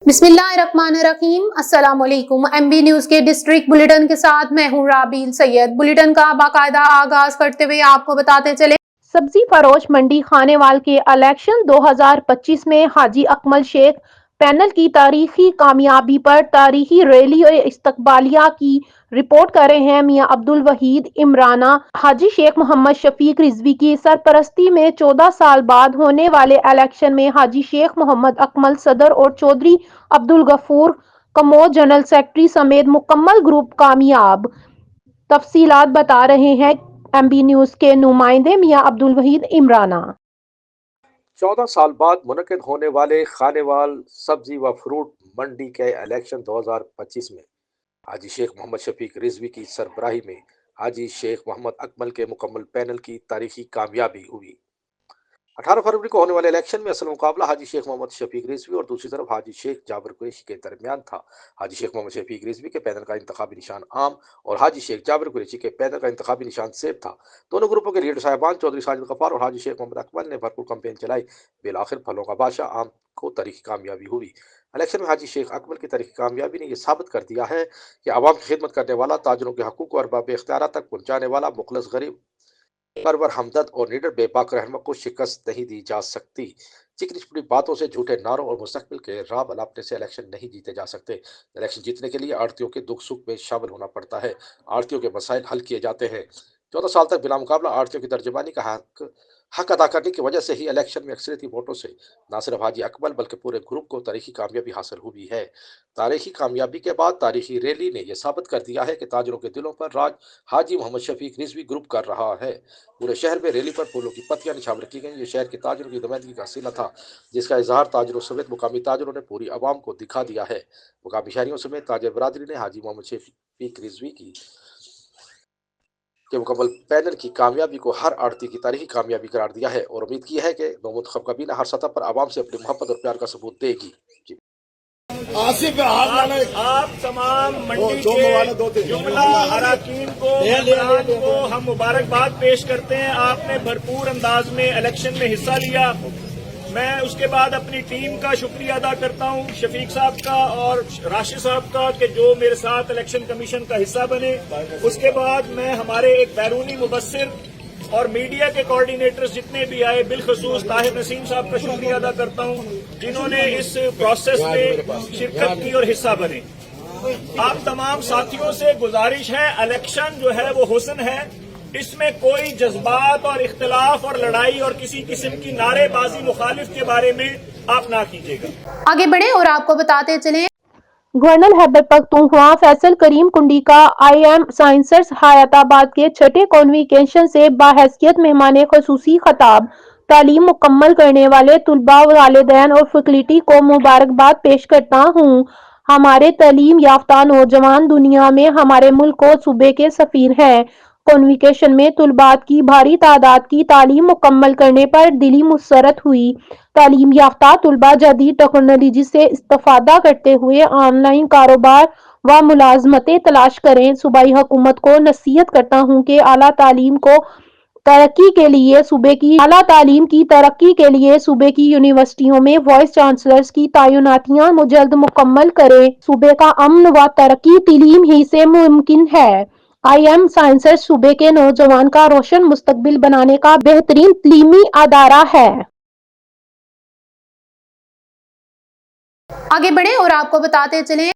बिस्मिल्लाहिर्रहमानिर्रहीम। अस्सलाम वालेकुम। MB न्यूज के डिस्ट्रिक्ट बुलेटिन के साथ मैं हूँ राबील सैयद। बुलेटिन का बाकायदा आगाज करते हुए आपको बताते चले, सब्जी फरोश मंडी खानेवाल के इलेक्शन 2025 में हाजी अकमल शेख पैनल की तारीखी कामयाबी पर तारीखी रैली और इस्तकबालिया की रिपोर्ट कर रहे हैं मियां अब्दुल वहीद इमराना। हाजी शेख मोहम्मद शफीक रिजवी की सरपरस्ती में 14 साल बाद होने वाले इलेक्शन में हाजी शेख मोहम्मद अकमल सदर और चौधरी अब्दुल गफूर कमोद जनरल सेक्रेटरी समेत मुकम्मल ग्रुप कामयाब। तफसीलात बता रहे हैं MB न्यूज के नुमाइंदे मियां अब्दुल वहीद इमराना। 14 साल बाद मुनक्किद होने वाले खानेवाल सब्जी व फ्रूट मंडी के इलेक्शन 2025 में हाजी शेख मोहम्मद शफीक रिजवी की सरबराही में हाजी शेख मोहम्मद अकमल के मुकम्मल पैनल की तारीखी कामयाबी हुई। 18 फरवरी को होने वाले इलेक्शन में असल मुकाबला हाजी शेख मोहम्मद शफीक रिजवी और दूसरी तरफ हाजी शेख जाबिर कुरैशी के दरमियान था। हाजी शेख मोहम्मद शफीक रिजवी के पैनल का इंतखाबी निशान आम और हाजी शेख जाबिर कुरैशी के पैनल का इंतखाबी निशान सेब था। दोनों ग्रुपों के लीडर साहिबान चौधरी साजिद गफ्फार और हाजी शेख मोहम्मद अकमल ने भरपूर कैंपेन चलाई। बिलाखिर फलों का बादशाह आम को तारीखी कामयाबी हुई। इलेक्शन में हाजी शेख अकमल की तारीखी कामयाबी ने यह साबित कर दिया है कि आवाम की खिदमत करने वाला, ताजरों के हकूक और बाब इख्तियार तक पहुँचाने वाला मुखलस गरीब परवर हमदर्द और निडर बेबाक रहनुमा को शिकस्त नहीं दी जा सकती। चिकनी चुपड़ी बातों से, झूठे नारों और मुस्तकबिल के राह बलापने से इलेक्शन नहीं जीते जा सकते। इलेक्शन जीतने के लिए आड़तियों के दुख सुख में शामिल होना पड़ता है। आड़तियों के मसाइल हल किए जाते हैं। 14 साल तक बिना मुकाबला आड़तियों की तर्जमानी का हक अदा करने की वजह से ही इलेक्शन में अक्सरियती वोटों से न सिर्फ हाजी अकमल बल्कि पूरे ग्रुप को तारीखी कामयाबी हासिल हुई है। तारीखी कामयाबी के बाद तारीखी रैली ने यह साबित कर दिया है कि ताजरों के दिलों पर राज हाजी मोहम्मद शफीक रिजवी ग्रुप कर रहा है। पूरे शहर में रैली पर फूलों की पत्तियां निछावर की गई। ये शहर के ताजरों की नुमाइंदगी का सीला था, जिसका इजहार ताजरों समेत मुकामी ताजरों ने पूरी आवाम को दिखा दिया है। मुकामी शहरियों समेत ताजर बरादरी ने हाजी मोहम्मद शफीक रिजवी के मुकम्मल पैनल की कामयाबी को हर आड़ती की तारीखी कामयाबी करार दिया है और उम्मीद की है कि नौमुंतखब काबीना हर सतह पर आवाम से अपनी मोहब्बत और प्यार का सबूत देगी। आप तमाम मंडी के जुमला अराकीन को हम मुबारकबाद पेश करते हैं। आपने भरपूर अंदाज में इलेक्शन में हिस्सा लिया। मैं उसके बाद अपनी टीम का शुक्रिया अदा करता हूं, शफीक साहब का और राशिद साहब का, कि जो मेरे साथ इलेक्शन कमीशन का हिस्सा बने। उसके बाद मैं हमारे एक बैरूनी मुबस्सिर और मीडिया के कोऑर्डिनेटर्स जितने भी आए, बिलखसूस ताहिर नसीम साहब का शुक्रिया अदा करता हूं, जिन्होंने इस प्रोसेस में शिरकत की और हिस्सा बने। आप तमाम साथियों से गुजारिश है, इलेक्शन जो है वो हुस्न है, इसमें कोई जज्बात और इख्तिलाफ और लड़ाई और किसी किस्म की नारेबाजी मुखालिफ के बारे में आप ना कीजिएगा। आगे बढ़े और आपको बताते चले, गवर्नर हैबर पख्तूनख्वा फैसल करीम कुंडी का IM साइंसर्स हयाताबाद के छठे कॉन्विकेशन से बाहैसियत मेहमान खसूसी खिताब। तालीम मुकम्मल करने वाले तुलबा, वालिदैन और फैकल्टी को मुबारकबाद पेश करता हूँ। हमारे तालीम याफ्ता नौजवान दुनिया में हमारे मुल्क को सूबे के सफीर हैं। कॉन्विकेशन में तुलबात की भारी तादाद की तालीम मुकम्मल करने पर दिली मुसरत हुई। तालीम याफ्ता तुलबा जदीद टेक्नोलॉजी से इस्तेफादा करते हुए ऑनलाइन कारोबार व मुलाजमतें तलाश करें। सूबाई हुकूमत को नसीहत करता हूँ कि आला तालीम की तरक्की के लिए सूबे की यूनिवर्सिटियों में वाइस चांसलर्स की तैनातियां जल्द मुकम्मल करें। सूबे का अमन व तरक्की तालीम ही से मुमकिन है। IM साइंसर्स सूबे के नौजवान का रोशन मुस्तकबिल बनाने का बेहतरीन तलीमी अदारा है। आगे बढ़े और आपको बताते चले,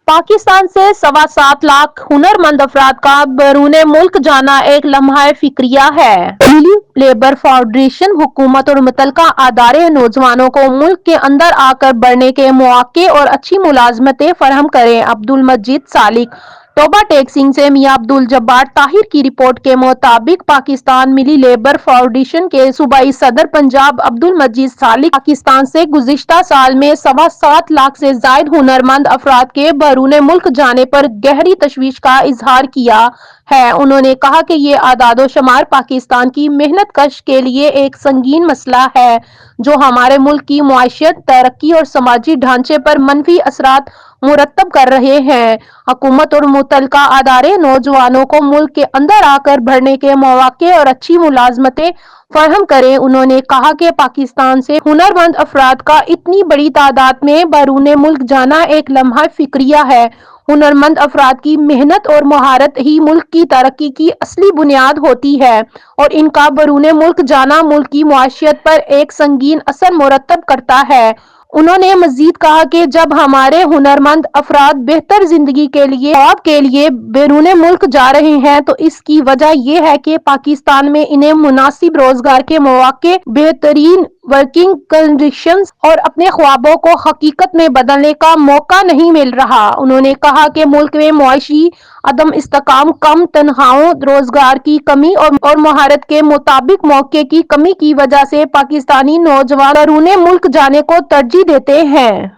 पाकिस्तान से 7.25 लाख हुनरमंद अफराद का बैरून मुल्क जाना एक लम्हा फिक्रिया है। दिल्ली लेबर फेडरेशन हुकूमत और मुतलका अदारे नौजवानों को मुल्क के अंदर आकर बढ़ने के मौके और अच्छी मुलाजमतें फराहम करें। अब्दुल मजीद सालिक। तोबा टैक्सिंग से मियां अब्दुल जब्बार ताहिर की रिपोर्ट के मुताबिक पाकिस्तान मिली लेबर फेडरेशन के सूबाई सदर पंजाब अब्दुल मजीद सालिक पाकिस्तान से गुज़िश्ता साल में 7.25 लाख से जायद हुनरमंद अफराद के बैरून मुल्क जाने पर गहरी तशवीश का इजहार किया है। उन्होंने कहा कि ये आदादो शुमार पाकिस्तान की मेहनत कश के लिए एक संगीन मसला है। जो हमारे मुल्क की मुआशियत, तरक्की और समाजी ढांचे पर मनफी असरात मुरतब कर रहे हैं। हुकूमत और मुतलका अदारे नौजवानों को मुल्क के अंदर आकर बढ़ने के मौके और अच्छी मुलाजमतें फराहम करें। उन्होंने कहा कि पाकिस्तान से हुनरमंद अफराद का इतनी बड़ी तादाद में बैरून मुल्क जाना एक लम्हा फिक्रिया है। हुनरमंद अफराद की मेहनत और महारत ही मुल्क की तरक्की की असली बुनियाद होती है और इनका बैरून मुल्क जाना मुल्क की मुआशियत पर एक संगीन असर मुरतब करता है। उन्होंने मजीद कहा कि जब हमारे हुनरमंद अफराद बेहतर जिंदगी के लिए बैरून मुल्क जा रहे हैं तो इसकी वजह यह है कि पाकिस्तान में इन्हें मुनासिब रोजगार के मौके, बेहतरीन वर्किंग कंडीशंस और अपने ख्वाबों को हकीकत में बदलने का मौका नहीं मिल रहा। उन्होंने कहा कि मुल्क में मुआशी अदम इस्तेकाम, कम तनख्वाहों, रोजगार की कमी और महारत के मुताबिक मौके की कमी की वजह से पाकिस्तानी नौजवान बैरून मुल्क जाने को तरजीह देते हैं।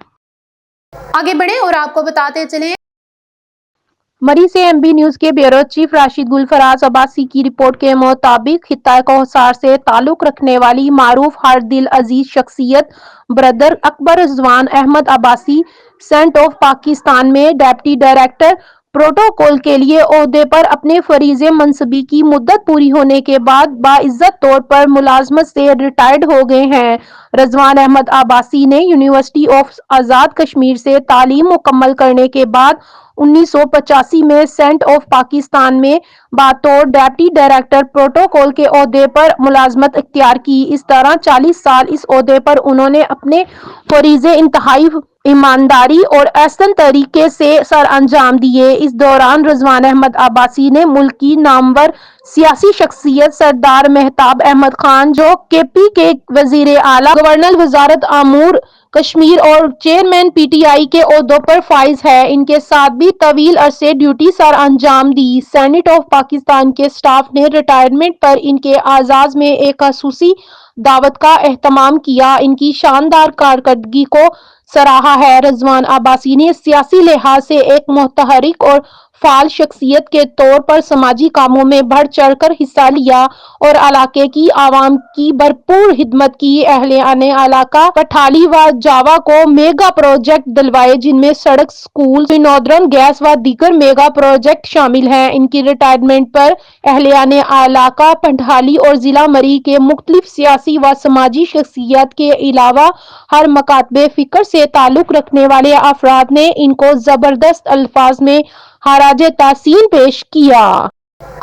आगे बढ़े और आपको बताते चलें, मरी से एमबी न्यूज के ब्यूरो चीफ राशिद गुलफराज अब्बासी की रिपोर्ट के मुताबिक खित्ता कोहसार से ताल्लुक रखने वाली मारूफ हर दिल अजीज शख्सियत ब्रदर अकबर रिजवान अहमद अब्बासी सेंट ऑफ पाकिस्तान में डिप्टी डायरेक्टर प्रोटोकॉल के लिए ओहदे पर अपने फरीज़े मनसबी की मुद्दत पूरी होने के बाद बाइज्जत तौर पर मुलाजमत से रिटायर्ड हो गए हैं। रिजवान अहमद अब्बासी ने यूनिवर्सिटी ऑफ आज़ाद कश्मीर से तालीम मुकम्मल करने के बाद 1985 में सेंट ऑफ पाकिस्तान में बतौर डिप्टी डायरेक्टर प्रोटोकॉल के ओहदे पर मुलाजमत इख्तियार की। इस तरह 40 साल इस ओहदे पर उन्होंने अपने फरीज़े इंतहाई ईमानदारी और एहसन तरीके से सर अंजाम दिए। इस दौरान रिजवान अहमद अब्बासी ने मुल्क की नामवर सियासी शख्सियत सरदार मेहताब अहमद खान, जो केपी के वजीर आला, गवर्नर वजारत अमूर कश्मीर और चेयरमैन पीटीआई के ओहदों पर फाइज है, इनके साथ भी तवील अरसे ड्यूटी सर अंजाम दी। सेनेट ऑफ पाकिस्तान के स्टाफ ने रिटायरमेंट पर इनके आजाज में एक खसूसी दावत का एहतमाम किया। इनकी शानदार कारकर्दगी को सराहा है। रिजवान अब्बासी ने सियासी लिहाज से एक मुतहरिक और फाल शख्सियत के तौर पर समाजी कामों में बढ़ चढ़ कर हिस्सा लिया और इलाके की आवाम की भरपूर खिदमत की। अहले इलाका पठाली व जावा को मेगा प्रोजेक्ट दिलवाए, जिनमें सड़क, स्कूल, विनोदन, गैस व दीगर मेगा प्रोजेक्ट शामिल हैं। इनकी रिटायरमेंट पर अहले इलाका पठाली और जिला मरी के मुख्तलिफ सियासी व समाजी शख्सियत के अलावा हर मकातबे फिक्र से ताल्लुक रखने वाले अफराद ने इनको जबरदस्त अल्फाज में हराजे तासीन पेश किया।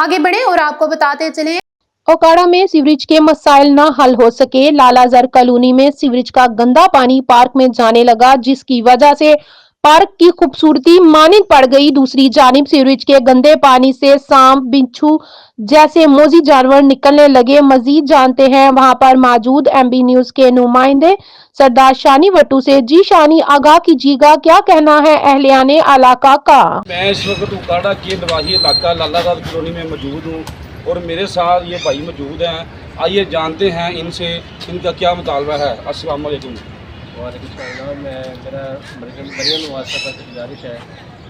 आगे बढ़े और आपको बताते चलें, ओकाड़ा में सीवरेज के मसाइल न हल हो सके। लालाजर कॉलोनी में सीवरेज का गंदा पानी पार्क में जाने लगा, जिसकी वजह से पार्क की खूबसूरती मानिंद पड़ गई। दूसरी जानिब सीवरेज के गंदे पानी से सांप, बिच्छू जैसे मोजी जानवर निकलने लगे। मजीद जानते हैं वहां पर मौजूद एमबी न्यूज के नुमाइंदे सरदार शानी वट्टू से। जी शानी, आगाह कीजिएगा, क्या कहना है अहलियाने इलाका का? मैं इस वक्त उकाड़ा के नवाही इलाका लालागढ़ कॉलोनी में मौजूद हूँ और मेरे साथ ये भाई मौजूद हैं। आइए जानते हैं इनसे इनका क्या मुतालबा है। अस्सलाम वालेकुम। वालेकुम सलाम। मेरा मरियम नवाज साहब से गुजारिश है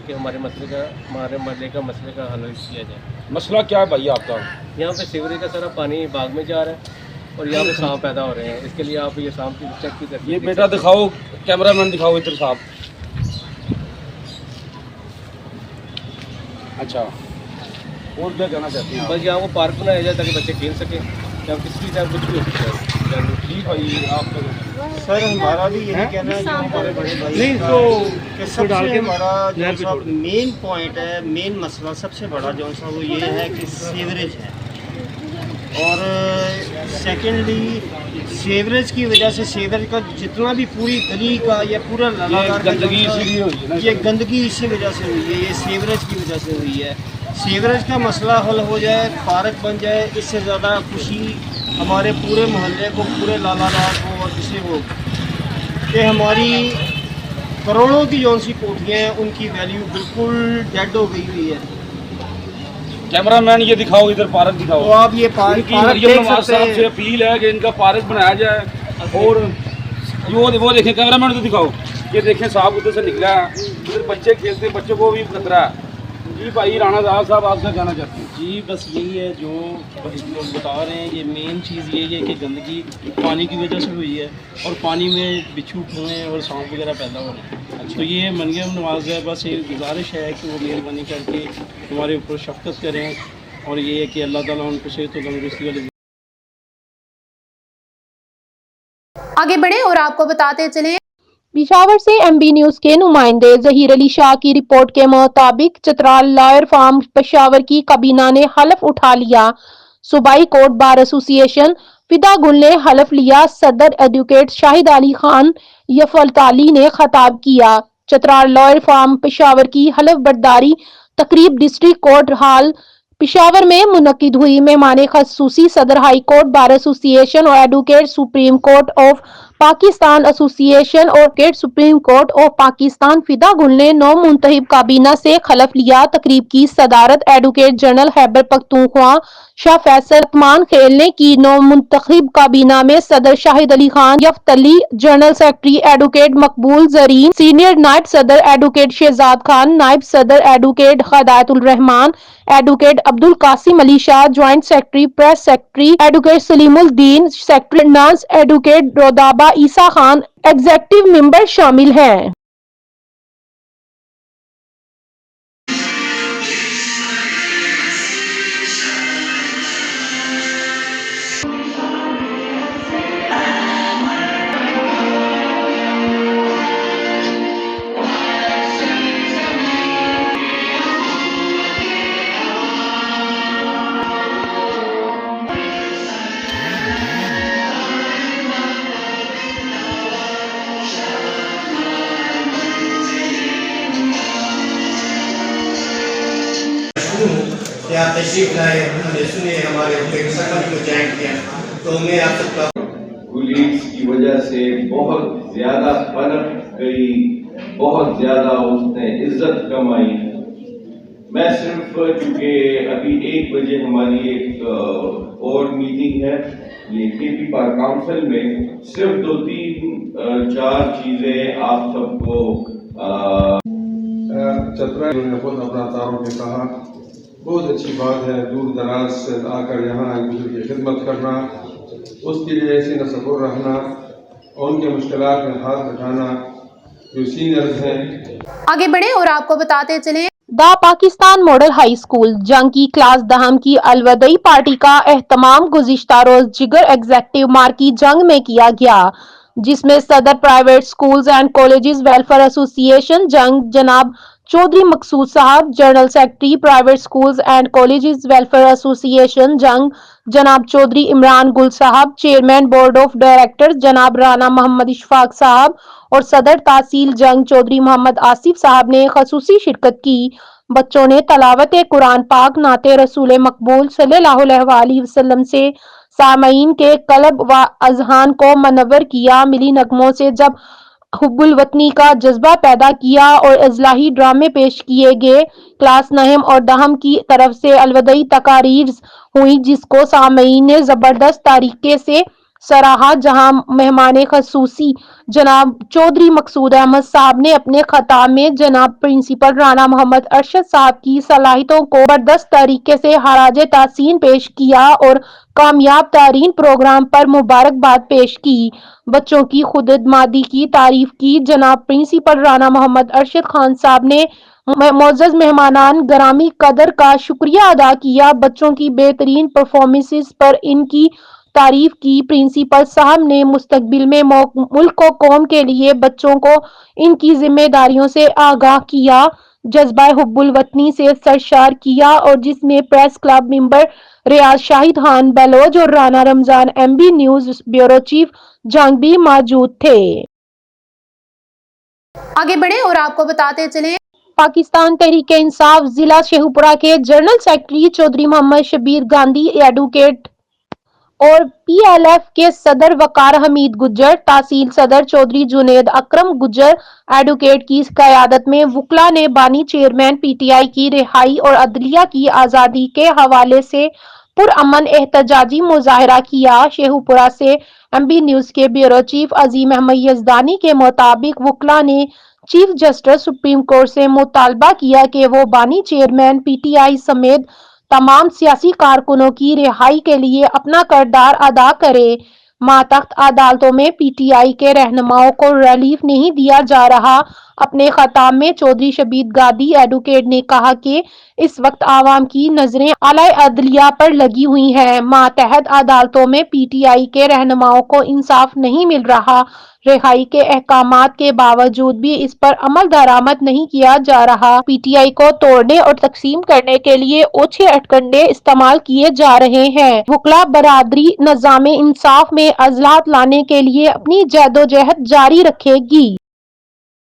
कि हमारे मसले का हल किया जाए। मसला क्या है भाई आपका? यहाँ पे सीवरेज का सारा पानी बाग में जा रहा है और यहाँ पे सांप पैदा हो रहे हैं। इसके लिए आप ये सांप की चेक की करके ये बेटा दिखाओ, कैमरामैन दिखाओ इधर साहब। अच्छा, और क्या कहना चाहते हैं? बस यहाँ वो पार्क बनाया जाए ताकि बच्चे खेल सकें। यहाँ किसी टाइम कुछ भी हो सकता है। जी भाई, आप सर हमारा भी यही कहना है जो हमारे बड़े भाई कि सबसे बड़ा जो सा मेन पॉइंट है, मेन मसला सबसे बड़ा जो सा वो ये है कि सीवरेज है। और सेकेंडली सीवरेज की वजह से सीवरेज का जितना भी पूरी गली का या पूरा ये गंदगी इसी वजह से हुई है, ये सीवरेज की वजह से हुई है। सीवरेज का मसला हल हो जाए, पार्क बन जाए, इससे ज़्यादा खुशी हमारे पूरे मोहल्ले को, पूरे लालाबाद को और किसी को कि हमारी करोड़ों की जो सी कोठियाँ हैं उनकी वैल्यू बिल्कुल डेड हो गई हुई है। कैमरामैन ये दिखाओ, इधर पार्क दिखाओ। तो आप ये पार्क मरियम नवाज साहब से अपील है कि इनका पार्क बनाया जाए। और वो देखें, कैमरामैन तो दिखाओ, ये देखें साहब उधर से निकला है, उधर बच्चे खेलते हैं, बच्चों को भी खतरा है। जी भाई राणा साहब, आप क्या कहना चाहते हैं? جی بس یہی ہے جو لوگ بتا رہے ہیں، یہ مین چیز یہی ہے کہ گندگی پانی کی وجہ سے ہوئی ہے، اور پانی میں بچھو کھوئیں اور سانپ وغیرہ پیدا ہو رہے ہیں. تو یہ مریم نواز ہے، بس یہ گزارش ہے کہ وہ مہربانی کر کے ہمارے اوپر شفقت کریں، اور یہ ہے کہ اللہ تعالیٰ ان کو صحت و تندرستی والی. आगे बढ़े और आपको बताते चलें پشاور سے ایم بی نیوز کے نمائندے ظہیر علی شاہ کی رپورٹ کے مطابق چترال لائر فارم پشاور کی کابینہ نے حلف اٹھا لیا. صوبائی کورٹ بار ایسوسی ایشن فدا گل نے حلف لیا. صدر ایڈوکیٹ شاہد علی خان یفلتالی نے خطاب کیا. چترال لائر فارم پشاور کی حلف برداری تقریب ڈسٹرکٹ کورٹ ہال پشاور میں منعقد ہوئی. مہمان خصوصی صدر ہائی کورٹ بار ایسوسی ایشن اور advocate supreme court of Pakistan ایسوسی ایشن اور advocate supreme court of Pakistan فدا گل نے نو منتخب کابینہ سے حلف لیا. تقریب کی صدارت ایڈوکیٹ جنرل خیبر پختونخوا شاہ فیصل رحمان خیل نے کی. نو منتخب کابینہ میں صدر شاہد علی خان یفتلی، general secretary advocate Maqbool Zareen, senior نائب صدر ایڈوکیٹ شہزاد خان، نائب صدر advocate Hidayat ur Rehman, advocate Abdul Qasim Ali Shah, joint secretary press secretary advocate Saleem uddin, secretary finance advocate Rudaba Isa Khan, executive member شامل ہیں. کہ آپ تشریف لائے، ہم نے سنے ہمارے سفر کو جوائن کیا، تو میں آپ سب کا پولیس کی وجہ سے بہت زیادہ فرق گئی، بہت زیادہ اس نے عزت کمائی. میں صرف چونکہ ابھی 1 بجے ہماری ایک اور میٹنگ ہے یہ کے پی پارک کاؤنسل میں، صرف 2-3-4 چیزیں آپ سب کو چترا نے خود اپنا تعارف میں کہا. بہت اچھی بات ہے دور دراز سے آ کر یہاں ایک دوسرے کی خدمت کرنا، اس کے لیے ایسے نہ صبر رہنا اور ان کے مشکلات میں ہاتھ بٹھانا. جو سینئرز ہیں आगे बढ़े और आपको बताते चलें دا پاکستان ماڈل ہائی اسکول جنگ کی کلاس دہم کی الوداعی پارٹی کا اہتمام گزشتہ روز جگر ایگزیکٹو مارکی جنگ میں کیا گیا، جس میں صدر private schools and colleges welfare ایسوسی ایشن جنگ جناب چودھری مقصود صاحب، general secretary private schools and colleges welfare ایسوسی ایشن جنگ جناب چودھری عمران گل صاحب، چیئرمین بورڈ آف ڈائریکٹرز جناب رانا محمد اشفاق صاحب اور صدر تحصیل جنگ چودھری محمد آصف صاحب نے خصوصی شرکت کی. بچوں نے تلاوت قرآن پاک، نعت رسول مقبول صلی اللہ علیہ وسلم سے سامعین کے قلب و اذہان کو منور کیا. ملی نغموں سے جب حب الوطنی کا جذبہ پیدا کیا اور اصلاحی ڈرامے پیش کیے گئے. کلاس نہم اور دہم کی طرف سے الوداعی تقاریر ہوئی جس کو سامعین نے زبردست طریقے سے سراہا، جہاں مہمان خصوصی جناب چودھری مقصود احمد صاحب نے اپنے خطاب میں جناب پرنسپل رانا محمد ارشد صاحب کی صلاحیتوں کو زبردست طریقے سے خراج تحسین پیش کیا اور کامیاب ترین پروگرام پر مبارکباد پیش کی. بچوں کی خود اعتمادی کی تعریف کی. جناب پرنسپل رانا محمد ارشد خان صاحب نے معزز مہمانان گرامی قدر کا شکریہ ادا کیا. بچوں کی بہترین پرفارمنس پر ان کی تعریف کی. پرنسپل صاحب نے مستقبل میں ملک و قوم کے لیے بچوں کو ان کی ذمہ داریوں سے آگاہ کیا، جذبہ حب الوطنی سے سرشار کیا، اور جس میں press club member Riaz Shahid Khan Baloch اور Rana Ramzan M B news bureau chief Jang بھی موجود تھے. आगे बढ़े और आपको बताते चलें پاکستان تحریک انصاف ضلع شیخوپورہ کے جنرل سیکرٹری چودھری محمد شبیر گاندھی، ایڈوکیٹ اور پی ایل ایف کے صدر وقار حمید گجر، تحصیل صدر چودھری جنید اکرم گجر ایڈوکیٹ کی قیادت میں وکلاء نے بانی چیئرمین پی ٹی آئی کی رہائی اور عدلیہ کی آزادی کے حوالے سے پرامن احتجاجی مظاہرہ کیا. شیخوپورہ سے ایم بی نیوز کے بیورو چیف عظیم احمد یزدانی کے مطابق وکلاء نے چیف جسٹس سپریم کورٹ سے مطالبہ کیا کہ وہ بانی چیئرمین پی ٹی آئی سمیت तमाम सियासी कारकुनों की रिहाई के लिए अपना किरदार अदा करे। मातहत अदालतों में पीटीआई के रहनुमाओं को रिलीफ नहीं दिया जा रहा। अपने खिताब में चौधरी शबीर गादी एडवोकेट ने कहा कि इस वक्त आवाम की नजरें आला अदलिया पर लगी हुई हैं। मातहत अदालतों में पीटीआई के रहनुमाओं को इंसाफ नहीं मिल रहा। रिहाई के अहकामात के बावजूद भी इस पर अमल दरामद नहीं किया जा रहा। पीटीआई को तोड़ने और तकसीम करने के लिए ओछे अटकंडे इस्तेमाल किए जा रहे हैं। वकला बरादरी निज़ाम इंसाफ में अज़लाहत लाने के लिए अपनी जद्दोजहद जारी रखेगी।